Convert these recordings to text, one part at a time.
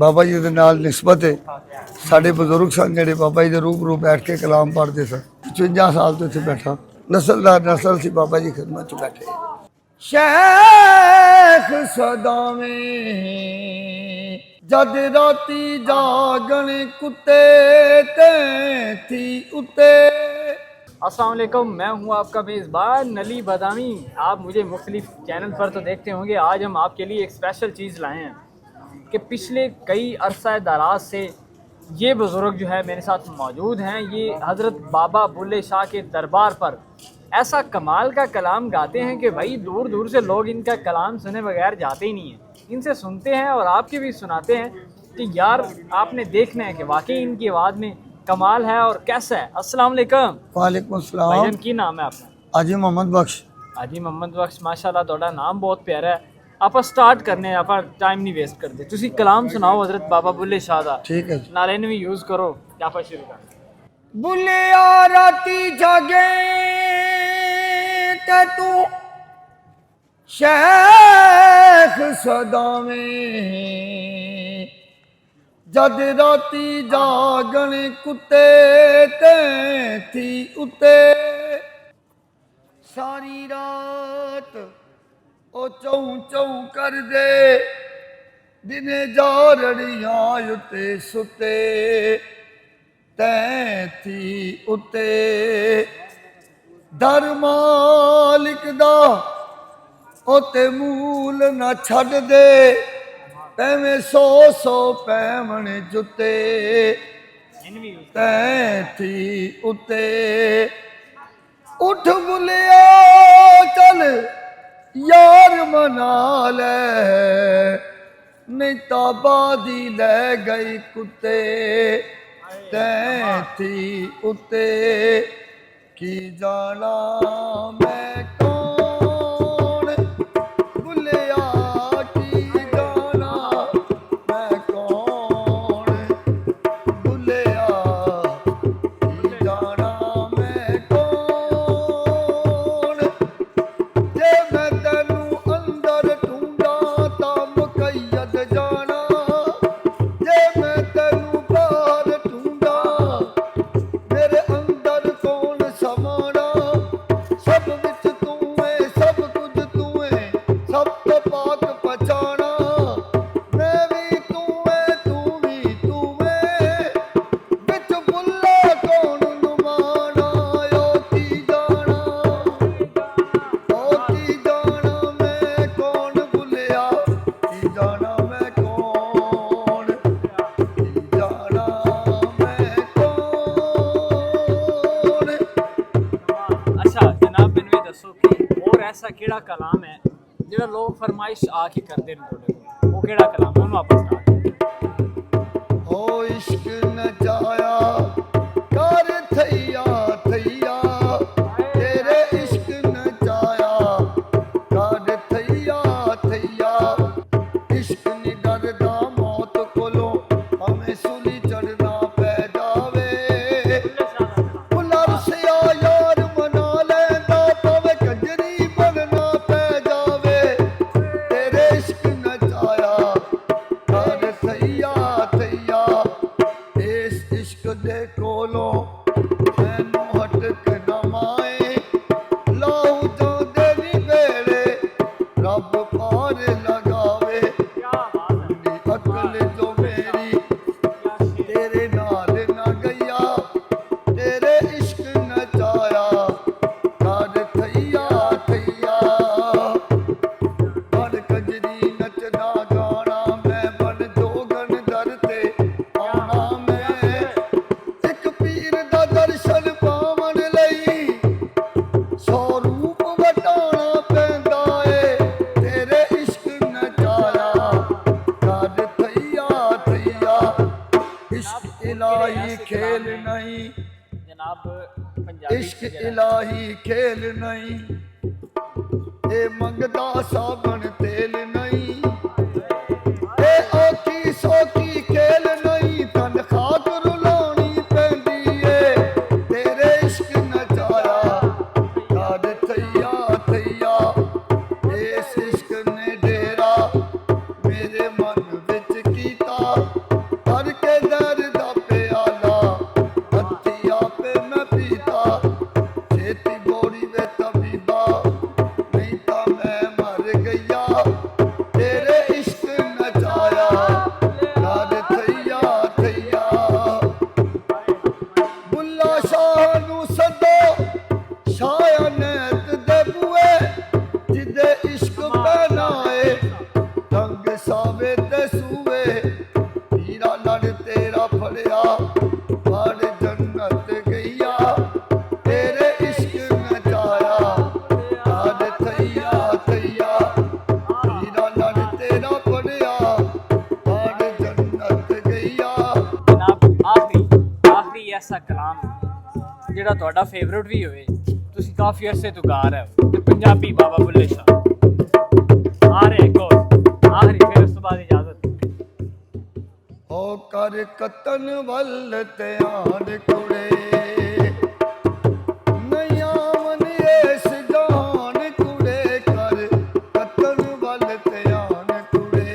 बाबा जी के नाल निस्बत है। साढ़े बजुर्ग सन जेडे बाबा जी के रूबरू बैठ के कलाम पढ़ते सन। 55 साल तो इतने बैठा, नस्लदार नस्ल से बाबा जी खिदमत च बैठे। शेख सदावें जद राती जागण कुत्ते ते थी उते। अस्सलाम वालेकुम, मैं हूं आपका मेज़बान नली बदामी। आप मुझे मुख्तलिफ चैनल पर तो देखते होंगे। आज हम आपके लिए एक स्पेशल चीज़ लाए हैं कि पिछले कई अरसा दराज से ये बुज़ुर्ग जो है मेरे साथ मौजूद हैं। ये हज़रत बाबा बुल्ले शाह के दरबार पर ऐसा कमाल का कलाम गाते हैं कि भाई दूर दूर से लोग इनका कलाम सुने बगैर जाते ही नहीं हैं। इनसे सुनते हैं और आपके भी सुनाते हैं कि यार आपने देखना है कि वाकई इनकी आवाज़ में कमाल है और कैसा है। अस्सलाम वालेकुम। वालेकुम अस्सलाम। भाईजान की नाम है आपका? हाजी मोहम्मद बख्श। हाजी मोहम्मद बख्श, माशाल्लाह ਤੁਹਾਡਾ नाम बहुत प्यारा है। ਆਪਾਂ ਸਟਾਰਟ ਕਰਨੇ ਆਪਾਂ ਟਾਈਮ ਨਹੀਂ ਵੇਸਟ ਕਰਦੇ। ਤੁਸੀਂ ਕਲਾਮ ਸੁਣਾਓ ਹਜ਼ਰਤ ਬਾਬਾ ਬੁੱਲੇ ਸ਼ਾਹ ਦਾ। ठीक है जी। ਨਾਲੇ ਇਹਨੂੰ ਵੀ ਯੂਜ਼ ਕਰੋ। ਆਪਾਂ ਸ਼ੁਰੂ ਕਰਦੇ। बुलिया राती जागे ते तू शेख सदावें जद राती जागण कुत्ते ते थी उते। सारी रात ओ चौं चौं कर दे दिने जारड़ियां उते सुते तैं थी उते। दर मालिक दा ओते मूल न छड़ दे पैवें सौ सौ पैमण जुते ਇਹਨੂੰ ਵੀ ਯੂਜ਼ तैं थी उते। उठ बुलिया चल यार मना ले नहीं ताबादी ले गई कुत्ते तैं थी उते। की जाना मैं कौन बुलिया की जाना मैं कौन बुलिया की जाना मैं कौन। जे मैं तेनू अंदर ढूंढा तां मुकैयद जाना जे मैं तेनू बाहर ढूंढा मेरे अंदर कौन समाना। सब विच तू है सब कुछ तू है सब तो पाक पहचाना। मैं भी तू है तू भी तू है विच बुल्ला कौन नुमाना। ओ की जाना मैं कौन बुलिया की जाना मैं कौन की जाना मैं कौन। अच्छा जनाब, ਮੈਨੂੰ ਇਹ ਦੱਸੋ ਕਿ ਹੋਰ ਐਸਾ ਕਿਹੜਾ ਕਲਾਮ ਹੈ ਜਿਹੜਾ ਲੋਕ ਫਰਮਾਇਸ਼ ਆ ਕੇ ਕਰਦੇ ਨੇ ਤੁਹਾਡੇ ਕੋਲ? ਉਹ ਕਿਹੜਾ ਕਲਾਮ ਹੈ? ਉਹਨੂੰ ਆਪਾਂ ਸਟਾਰਟ ओ इश्क न जाया कर थैया थैया तेरे इश्क न जाया कर थैया थैया। इश्क नि डरदा मौत कोलों हमें सूली चढ़ना पै जावे। पुलर सिया यार मना लेंदा पवे कंजरी बनना पै जावे। तेरे इश्क न जाया कर थैया थैया। इस इश्क दे कोलों मैनू हटक न माए लाहू जांदे नी वेले रब पार लगावे। अकल जो मेरी तेरे नाल न गईया तेरे इश्क न जाया कर थैया थैया। बन कंजरी नचना गाना मैं बन जोगन दर ते आना मैं। एक पीर दा दर्शन पावन लई सौ रूप वटाना पैंदा ए। तेरे इश्क न जाया कर थैया थैया। इश्क इलाही खेल नहीं जनाब पंजाबी इश्क इलाही खेल नहीं ए मंगदा साबन तेल नहीं ए औखी सौखी खेल नहीं तनखाह रुलानी पैंदी ए। तेरे इश्क न जाया कर थैया थैया। इस इश्क ने डेरा मेरे मन विच कीता ਕਲਾਮ ਜਿਹੜਾ ਤੁਹਾਡਾ ਫੇਵਰਿਟ ਵੀ ਹੋਵੇ, ਤੁਸੀਂ ਕਾਫੀ ਅਰਸੇ ਤੋਂ ਗਾ ਰਹੇ ਹੋ, ਤੇ ਪੰਜਾਬੀ ਬਾਬਾ ਬੁੱਲੇ ਸ਼ਾਹ ਆ ਰਿਹਾ ਇੱਕ ਹੋਰ ਆਖਰੀ, ਫਿਰ ਉਸ ਤੋਂ ਬਾਅਦ ਇਜਾਜ਼ਤ। ਹੋ ਕਰ ਕਤਨ ਵੱਲ ਧਿਆਨ ਕੁੜੇ, ਨਈਆਂ ਮਨ ਇਸ ਜਾਨ ਕੁੜੇ, ਕਰ ਕਤਨ ਵੱਲ ਧਿਆਨ ਕੁੜੇ।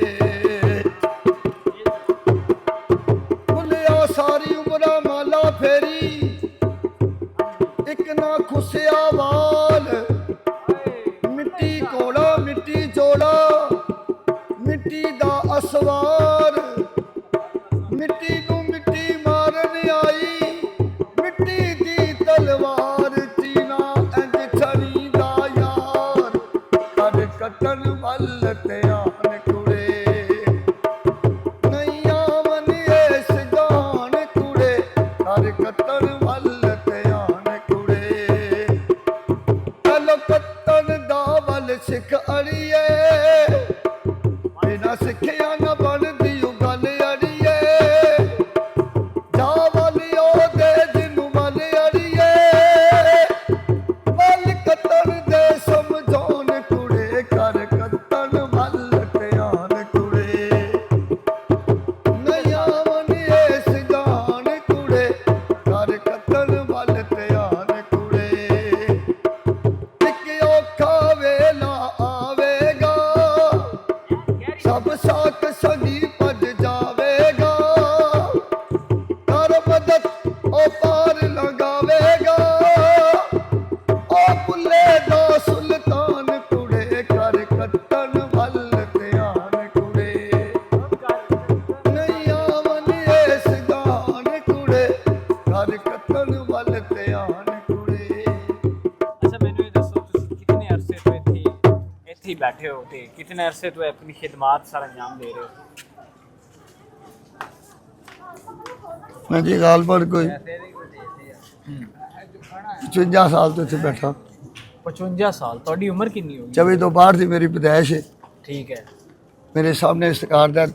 ਭੁੱਲਿਆ ਸਾਰੀ ਉਮਰਾਂ ਮਾਲਾ ਫੇਰੀ, ਇੱਕ ਨਾ ਖੁੱਸਿਆ ਵਾਲ, ਮਿੱਟੀ ਕੋਲਾ ਮਿੱਟੀ ਜੋੜਾ, ਮਿੱਟੀ ਦਾ ਅਸਵਾਰ, ਮਿੱਟੀ ਨੂੰ ਮਿੱਟੀ ਮਾਰਨ ਆਈ, ਮਿੱਟੀ ਦੀ ਤਲਵਾਰ, ਚੀਨਾ ਇੰਜ ਛੜੀ ਦਾ ਯਾਰ, ਕਰ ਕਤਨ ਵੱਲ ਧਿਆਨ ਕੁੜੇ, ਨਈਆਂ ਮਨ ਇਸ ਜਾਨ ਕੁੜੇ, ਕਰ ਕਤਨ ਵੱਲ ਧਿਆਨ ਕੁੜੇ। ਚਲੋ ਕਤਨ ਦਾ ਵੱਲ ਸਿੱਖ ਅੜੀਏ, ਬਿਨਾ ਸਿੱਖਿਆ ਨਾ ਬਣਦੀ ਉਹ ਗੱਲ ਅੜੀਏ, ਜਾ ਵੱਲ ਉਹਦੇ ਜਿਹਨੂੰ ਵੱਲ ਅੜੀਏ, ਵੱਲ ਕਤਨ ਦੇ ਸਮਝਾਉਣ ਕੁੜੇ, ਕਰ ਕਤਨ ਵੱਲ ਧਿਆਨ ਕੁੜੇ, ਨਈਆਂ ਮਨ ਇਸ ਜਾਨ ਕੁੜੇ, ਕਰ ਕਤਨ ਵੱਲ ਧਿਆਨ ਕੁੜੇ। ਇੱਕ ਔਖਾ ਵੇਲਾ ਆਵੇਗਾ, ਸਭ ਸਾਥ ਸੰਗੀ ਭੱਜ ਜਾਵੇਗਾ, ਕਰ ਮਦਦ ਉਹ ਪਾਰ ਲਗਾਵੇਗਾ, ਉਹ ਬੁੱਲੇ ਦਾ ਸੁਲਤਾਨ ਕੁੜੇ, ਕਰ ਕਤਨ ਵੱਲ ਧਿਆਨ ਕੁੜੇ, ਨਈਆਂ ਮਨ ਇਸ ਜਾਨ ਕੁੜੇ, ਕਰ ਕਤਨ ਵੱਲ ਧਿਆਨ ਕੁੜੇ। ਅੱਛਾ ਮੈਨੂੰ ਇਹ ਦੱਸੋ, ਤੁਸੀਂ ਕਿਤਨੇ ਅਰਸੇ ਤੋਂ ਇੱਥੇ ਹੀ ਬੈਠੇ ਹੋ ਤੇ ਕਿਤਨੇ ਅਰਸੇ ਤੋਂ ਆਪਣੀ ਖਿਦਮਤ ਸਰ ਅੰਜਾਮ ਦੇ ਰਹੇ ਹੋ? ਮੈਂ ਜੀ ਗਾਲਪੁਰ ਕੋਈ 55 ਸਾਲ ਤੋਂ ਇੱਥੇ ਬੈਠਾ। 55 ਸਾਲ। ਤੁਹਾਡੀ ਉਮਰ ਕਿੰਨੀ ਹੋਗੀ? 24 ਤੋਂ ਬਾਹਰ ਦੀ ਮੇਰੀ ਪੈਦਾਇਸ਼ ਹੈ। ਠੀਕ ਹੈ। ਮੇਰੇ ਸਾਹਮਣੇ ਸਰਕਾਰ ਦਾ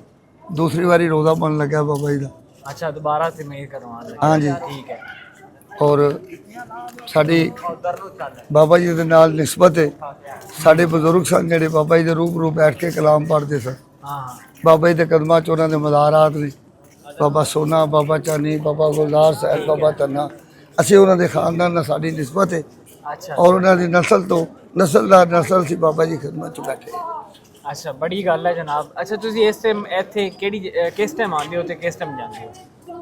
ਦੂਸਰੀ ਵਾਰੀ ਰੋਜ਼ਾ ਬਣ ਲੱਗਾ ਬਾਬਾ ਜੀ ਦਾ। ਅੱਛਾ ਦੁਬਾਰਾ से मेल करवा लगे। हाँ जी। ठीक है। ਔਰ ਸਾਡੀ ਬਾਬਾ ਜੀ ਦੇ ਨਾਲ ਨਿਸਬਤ ਹੈ। ਸਾਡੇ ਬਜ਼ੁਰਗ ਸਨ ਜਿਹੜੇ ਬਾਬਾ ਜੀ ਦੇ ਰੂਬਰੂ ਬੈਠ ਕੇ ਕਲਾਮ ਪੜ੍ਹਦੇ ਸਨ। हाँ ਬਾਬਾ ਜੀ ਦੇ ਕਦਮਾਂ 'ਚ ਉਹਨਾਂ ਦੇ ਮਜ਼ਾਰਾਤ ਨੇ। ਬਾਬਾ ਸੋਨਾ, ਬਾਬਾ ਚਾਨੀ, ਬਾਬਾ ਗੁਲਜ਼ਾਰ ਸਾਹਿਬ, ਬਾਬਾ ਧੰਨਾ, ਅਸੀਂ ਉਹਨਾਂ ਦੇ ਖਾਨਦਾਨ ਨਾਲ ਸਾਡੀ ਨਿਸਬਤ ਹੈ। अच्छा ਔਰ ਉਹਨਾਂ ਦੀ ਨਸਲ ਤੋਂ ਨਸਲ ਦਾ ਨਸਲ ਸੀ ਬਾਬਾ ਜੀ ਖਿਦਮਤ 'ਚ ਬੈਠੇ। अच्छा बड़ी गल है जनाब। अच्छा तुसी इस टाइम ਇੱਥੇ ਕਿਹੜੀ ਕਿਸ ਟਾਈਮ ਆਉਂਦੇ ਹੋ ਤੇ ਕਿਸ ਟਾਈਮ ਜਾਂਦੇ ਹੋ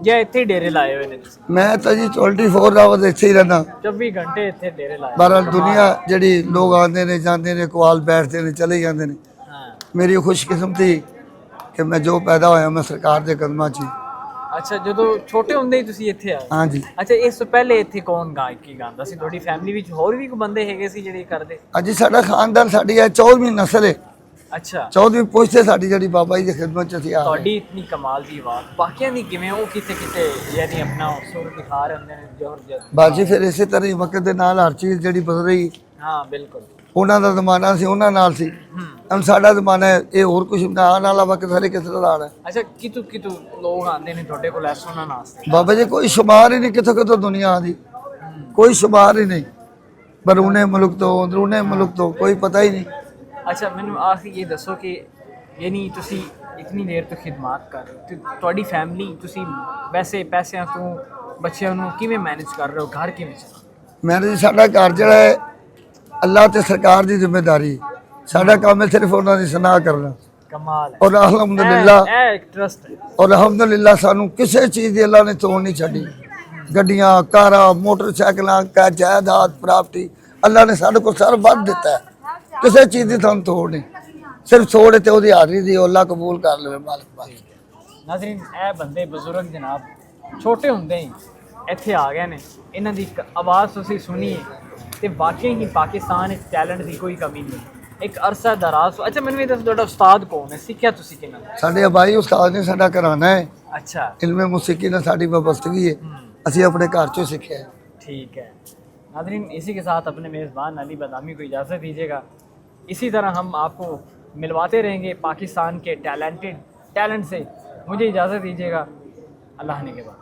ਜਾਂ ਇੱਥੇ ਹੀ ਡੇਰੇ ਲਾਏ ਹੋਏ ਨੇ ਤੁਸੀਂ? ਮੈਂ ਤਾਂ ਜੀ 24 ਆਵਰ ਇੱਥੇ ਹੀ ਰਹਿਣਾ। 24 ਘੰਟੇ ਇੱਥੇ ਡੇਰੇ ਲਾਏ। ਬਹਰਾਲ ਦੁਨੀਆ ਜਿਹੜੀ ਲੋਕ ਆਉਂਦੇ ਨੇ ਜਾਂਦੇ ਨੇ ਕੋਲ ਬੈਠਦੇ ਨੇ ਚਲੇ ਜਾਂਦੇ ਨੇ। ਹਾਂ ਮੇਰੀ ਖੁਸ਼ਕਿਸਮਤੀ ਕਿ ਮੈਂ ਜੋ ਪੈਦਾ ਹੋਇਆ ਮੈਂ ਸਰਕਾਰ ਦੇ ਕਦਮਾਂ 'ਚ ਹੀ। ਅੱਛਾ ਜਦੋਂ ਛੋਟੇ ਹੁੰਦੇ ਹੀ ਤੁਸੀਂ ਇੱਥੇ ਆਏ? ਹਾਂਜੀ। ਅੱਛਾ ਇਸ ਤੋਂ ਪਹਿਲੇ ਇੱਥੇ ਕੌਣ ਗਾਇਕੀ ਗਾਉਂਦਾ ਸੀ? ਤੁਹਾਡੀ ਫੈਮਿਲੀ ਵਿੱਚ ਹੋਰ ਵੀ ਕੋਈ ਬੰਦੇ ਹੈਗੇ ਸੀ ਜਿਹੜੇ ਕਰਦੇ? ਅੱਜ ਸਾਡਾ ਖਾਨਦਾਨ ਸਾਡੀ ਹੈ 14ਵੀਂ ਨਸਲ ਹੈ। ਅੱਛਾ 14ਵੀਂ ਪੁਸ਼ਤ ਸਾਡੀ ਜਿਹੜੀ ਬਾਬਾ ਜੀ ਦੀ ਖਿਦਮਤ 'ਚ ਅਸੀਂ ਆ ਰਹੇ। ਤੁਹਾਡੀ ਇਤਨੀ ਕਮਾਲ ਦੀ ਆਵਾਜ਼, ਬਾਕੀਆਂ ਦੀ ਕਿਵੇਂ? ਉਹ ਕਿਤੇ ਕਿਤੇ ਯਾਨੀ ਆਪਣਾ ਸੁਰ ਦਿਖਾ ਰਹੇ ਹੁੰਦੇ ਨੇ ਜੋਹਰ ਜਦ। ਬਾਜੀ ਫਿਰ ਇਸੇ ਤਰ੍ਹਾਂ ਹੀ ਵਕਤ ਦੇ ਨਾਲ ਹਰ ਚੀਜ਼ ਜਿਹੜੀ ਬਦਲ ਰਹੀ। ਹਾਂ ਬਿਲਕੁਲ। ਉਹਨਾਂ ਦਾ ਜ਼ਮਾਨਾ ਸੀ ਉਹਨਾਂ ਨਾਲ ਸੀ, ਹੁਣ ਸਾਡਾ ਜ਼ਮਾਨਾ ਹੈ, ਇਹ ਹੋਰ ਕੁਝ ਆਉਣ ਵਾਲਾ ਵਕਤ ਸਾਰੇ ਕਿਸ ਤਰ੍ਹਾਂ ਦਾ ਆਉਣਾ। ਅੱਛਾ ਕਿਤੋਂ ਲੋਕ ਆਉਂਦੇ ਨੇ ਤੁਹਾਡੇ ਕੋਲ ਸੁਣਨ ਵਾਸਤੇ? ਬਾਬਾ ਜੀ ਕੋਈ ਸ਼ੁਮਾਰ ਹੀ ਨਹੀਂ ਕਿੱਥੋਂ ਦੁਨੀਆ ਆਉਂਦੀ, ਕੋਈ ਸ਼ੁਮਾਰ ਹੀ ਨਹੀਂ। ਬਰੂਨੇ ਮੁਲਕ ਤੋਂ ਅੰਦਰੂਨੇ ਮੁਲਕ ਤੋਂ ਕੋਈ ਪਤਾ ਹੀ ਨਹੀਂ। ਅੱਛਾ ਮੈਨੂੰ ਆਖਿਰ ਇਹ ਦੱਸੋ ਕਿ ਯਾਨੀ ਤੁਸੀਂ ਇਤਨੀ ਦੇਰ ਤੋਂ ਖਿਦਮਤ ਕਰ ਰਹੇ ਹੋ ਤੇ ਤੁਹਾਡੀ ਫੈਮਿਲੀ ਤੁਸੀਂ ਵੈਸੇ ਪੈਸਿਆਂ ਤੋਂ ਬੱਚਿਆਂ ਨੂੰ ਕਿਵੇਂ ਮੈਨੇਜ ਕਰ ਰਹੇ ਹੋ? ਘਰ ਕਿਵੇਂ ਚੱਲਦਾ? ਮੈਂ ਜੀ ਸਾਡਾ ਘਰ ਜਿਹੜਾ ਹੈ ਅੱਲਾਹ ਤੇ ਸਰਕਾਰ ਦੀ ਜ਼ਿੰਮੇਵਾਰੀ। ਸਾਡਾ ਕੰਮ ਹੈ ਸਿਰਫ ਉਹਨਾਂ ਦੀ ਸਨਾਹ ਕਰਨਾ। ਕਮਾਲ ਹੈ। ਔਰ ਅਲਹਮਦੁਲਿਲਾ ਇਹ ਇੱਕ ਟਰਸਟ ਹੈ। ਔਰ ਅਲਹਮਦੁਲਿਲਾ ਸਾਨੂੰ ਕਿਸੇ ਚੀਜ਼ ਦੀ ਅੱਲਾਹ ਨੇ ਤੋੜ ਨਹੀਂ ਛੱਡੀ। ਗੱਡੀਆਂ, ਕਾਰਾਂ, ਮੋਟਰਸਾਈਕਲਾਂ, ਜਾਇਦਾਦ, ਪ੍ਰਾਪਤੀ ਅੱਲਾਹ ਨੇ ਸਾਡੇ ਕੋਲ ਸਾਰਾ ਵੱਧ ਦਿੱਤਾ ਹੈ। ਕਿਸੇ ਚੀਜ਼ ਦੀ ਤੁਹਾਨੂੰ ਤੋੜ ਨਹੀਂ, ਸਿਰਫ ਤੋੜ ਤੇ ਉਹਦੀ ਹਾਜ਼ਰੀ ਦੀ। ਅੱਲਾਹ ਕਬੂਲ ਕਰ ਲਵੇ ਮਾਲਕ ਪਾਕ। ਨਾਜ਼ਰੀਨ ਇਹ ਬੰਦੇ ਬਜ਼ੁਰਗ ਜਨਾਬ ਛੋਟੇ ਹੁੰਦੇ ਹੀ ਇੱਥੇ ਆ ਗਏ ਨੇ। ਇਹਨਾਂ ਦੀ ਇੱਕ ਆਵਾਜ਼ ਤੁਸੀਂ ਸੁਣੀ ਤੇ ਵਾਕਈ ਹੀ ਪਾਕਿਸਤਾਨ ਵਿੱਚ ਟੈਲੈਂਟ ਦੀ ਕੋਈ ਕਮੀ ਨਹੀਂ। ਇੱਕ ਅਰਸਾ ਦਰਾਜ਼। ਅੱਛਾ ਮੈਨੂੰ ਇਹ ਦੱਸੋ ਤੁਹਾਡਾ ਉਸਤਾਦ ਕੌਣ ਹੈ? ਸਿੱਖਿਆ ਤੁਸੀਂ ਕਿਹਨਾਂ ਤੋਂ? ਸਾਡੇ ਅਬਾਈ ਉਸਤਾਦ ਨੇ ਸਾਡਾ ਘਰਾਣਾ ਹੈ। ਅੱਛਾ ਇਲਮੇ ਮੌਸੀਕੀ ਨਾਲ ਸਾਡੀ ਵਾਬਸਤਗੀ ਹੈ। ਅਸੀਂ अपने घर चो सीखे हैं। ठीक है नाज़रीन, इसी के साथ अपने मेज़बान अली बदामी को इजाज़त दीजिएगा। इसी तरह हम आपको मिलवाते रहेंगे पाकिस्तान के टैलेंट से। मुझे इजाज़त दीजिएगा। अल्लाह ने के बाद।